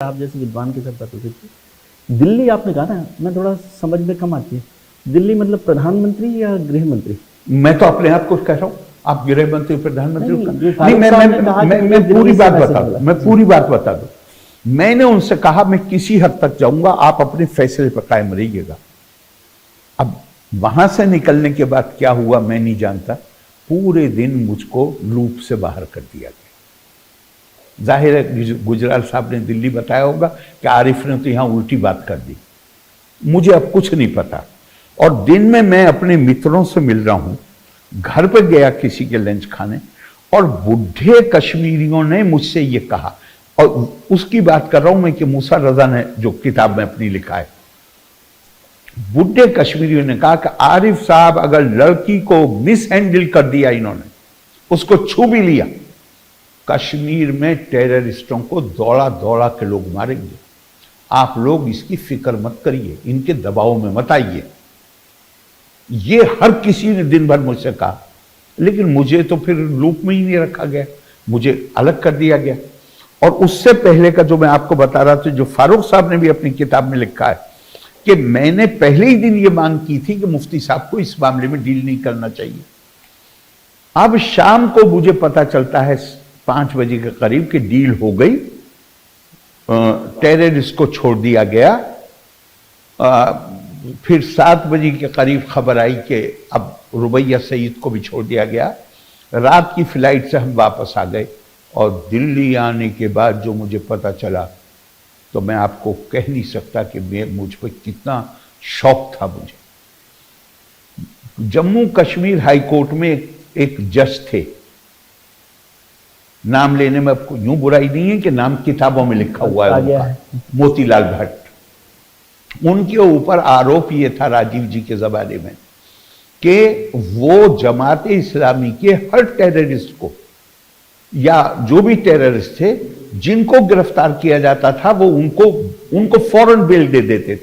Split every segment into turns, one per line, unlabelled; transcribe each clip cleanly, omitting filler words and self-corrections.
आप जैसे विद्वान के साथ बात होती थी। दिल्ली आपने कहा ना, मैं थोड़ा समझ में कम आती है। दिल्ली मतलब प्रधानमंत्री या गृह मंत्री?
मैं तो अपने आप को कह रहा हूं, आप गृह मंत्री प्रधानमंत्री
मैं
पूरी बात बता दूं, मैं पूरी बात बता दूं। मैंने उनसे कहा मैं किसी हद तक जाऊंगा, आप अपने फैसले पर कायम रहिएगा। अब वहां से निकलने के बाद क्या हुआ मैं नहीं जानता। पूरे दिन मुझको लूप से बाहर कर दिया गया। जाहिर है गुजराल साहब ने दिल्ली बताया होगा कि आरिफ ने तो यहां उल्टी बात कर दी। मुझे अब कुछ नहीं पता। और दिन में मैं अपने मित्रों से मिल रहा हूं, घर पर गया किसी के लंच खाने, और बुढ़े कश्मीरियों ने मुझसे ये कहा, और उसकी बात कर रहा हूं मैं कि मूसा रजा ने जो किताब में अपनी लिखा है, बुढ़े कश्मीरियों ने कहा कि आरिफ साहब अगर लड़की को मिस हैंडल कर दिया, इन्होंने उसको छू भी लिया, कश्मीर में टेररिस्टों को दौड़ा दौड़ा के लोग मारेंगे। आप लोग इसकी फिक्र मत करिए, इनके दबाव में मत आइए। ये हर किसी ने दिन भर मुझसे कहा, लेकिन मुझे तो फिर लूप में ही नहीं रखा गया, मुझे अलग कर दिया गया। और उससे पहले का जो मैं आपको बता रहा था, जो फारूक साहब ने भी अपनी किताब में लिखा है कि मैंने पहले ही दिन ये मांग की थी कि मुफ्ती साहब को इस मामले में डील नहीं करना चाहिए। अब शाम को मुझे पता चलता है 5 बजे के करीब की डील हो गई, टेररिस्ट को छोड़ दिया गया। फिर 7 बजे के करीब खबर आई कि अब रुबैया सईद को भी छोड़ दिया गया। रात की फ्लाइट से हम वापस आ गए, और दिल्ली आने के बाद जो मुझे पता चला तो मैं आपको कह नहीं सकता कि मुझ पर कितना शौक था। मुझे जम्मू कश्मीर हाई कोर्ट में एक जज थे, नाम लेने में आपको यूं बुराई नहीं है कि नाम किताबों में लिखा हुआ है, मोतीलाल भट्ट। उनके ऊपर आरोप यह था राजीव जी के जमाने में कि वो जमात इस्लामी के हर टेररिस्ट को, या जो भी टेररिस्ट थे जिनको गिरफ्तार किया जाता था, वो उनको फौरन बेल दे देते थे।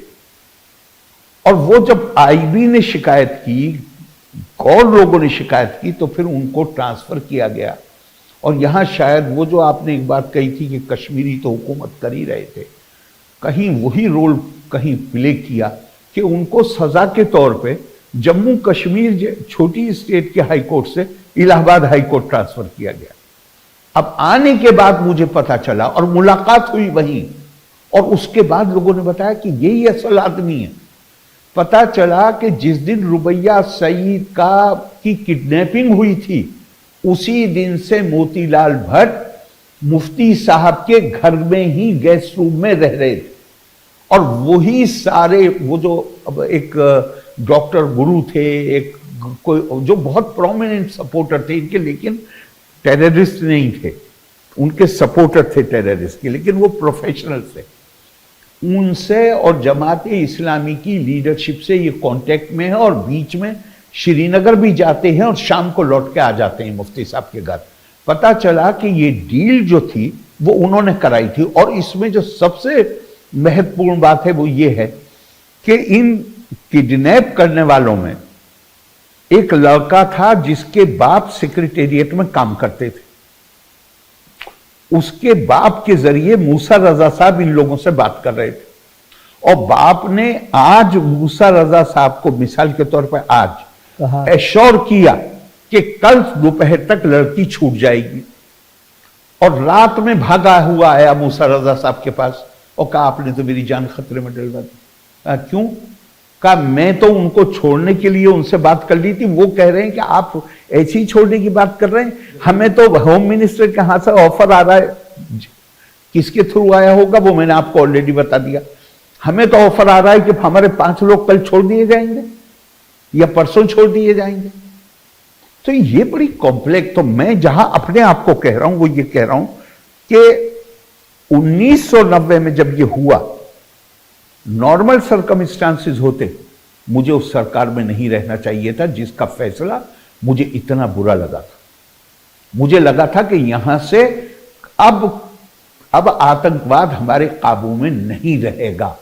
और वो जब आईबी ने शिकायत की, और लोगों ने शिकायत की, तो फिर उनको ट्रांसफर किया गया। और यहां शायद वो जो आपने एक बात कही थी कि कश्मीरी तो हुकूमत कर ही रहे थे, कहीं वही रोल कहीं प्ले किया कि उनको सजा के तौर पे जम्मू कश्मीर छोटी स्टेट के हाई कोर्ट से इलाहाबाद हाई कोर्ट ट्रांसफर किया गया। अब आने के बाद मुझे पता चला, और मुलाकात हुई वहीं, और उसके बाद लोगों ने बताया कि यही असल आदमी है। पता चला कि जिस दिन रुबैया सईद की किडनैपिंग हुई थी, उसी दिन से मोतीलाल भट्ट मुफ्ती साहब के घर में ही गेस्ट रूम में रह रहे थे। और वही सारे वो जो अब एक डॉक्टर गुरु थे, एक कोई जो बहुत प्रोमिनेंट सपोर्टर थे इनके, लेकिन टेररिस्ट नहीं थे, उनके सपोर्टर थे टेररिस्ट के, लेकिन वो प्रोफेशनल थे। उनसे और जमात इस्लामी की लीडरशिप से ये कांटेक्ट में है, और बीच में श्रीनगर भी जाते हैं और शाम को लौट के आ जाते हैं मुफ्ती साहब के घर। पता चला कि ये डील जो थी वो उन्होंने कराई थी। और इसमें जो सबसे महत्वपूर्ण बात है वो ये है कि इन किडनैप करने वालों में एक लड़का था जिसके बाप सेक्रेटेरिएट में काम करते थे। उसके बाप के जरिए मूसा रजा साहब इन लोगों से बात कर रहे थे, और बाप ने आज मूसा रजा साहब को मिसाल के तौर पर आज एश्योर किया कि कल दोपहर तक लड़की छूट जाएगी। और रात में भागा हुआ आया मूसा रजा साहब के पास और कहा आपने तो मेरी जान खतरे में डलवा दी। क्यों? कहा मैं तो उनको छोड़ने के लिए उनसे बात कर ली थी, वो कह रहे हैं कि आप ऐसे ही छोड़ने की बात कर रहे हैं, हमें तो होम मिनिस्टर के हाथ से ऑफर आ रहा है। किसके थ्रू आया होगा वो मैंने आपको ऑलरेडी बता दिया। हमें तो ऑफर आ रहा है कि हमारे 5 लोग कल छोड़ दिए जाएंगे या परसों छोड़ दिए जाएंगे। तो ये बड़ी कॉम्प्लेक्स। तो मैं जहां अपने आप को कह रहा हूं वो ये कह रहा हूं कि 1990 में जब ये हुआ, नॉर्मल सर्कमस्टांसेस होते, मुझे उस सरकार में नहीं रहना चाहिए था जिसका फैसला मुझे इतना बुरा लगा था। मुझे लगा था कि यहां से अब आतंकवाद हमारे काबू में नहीं रहेगा।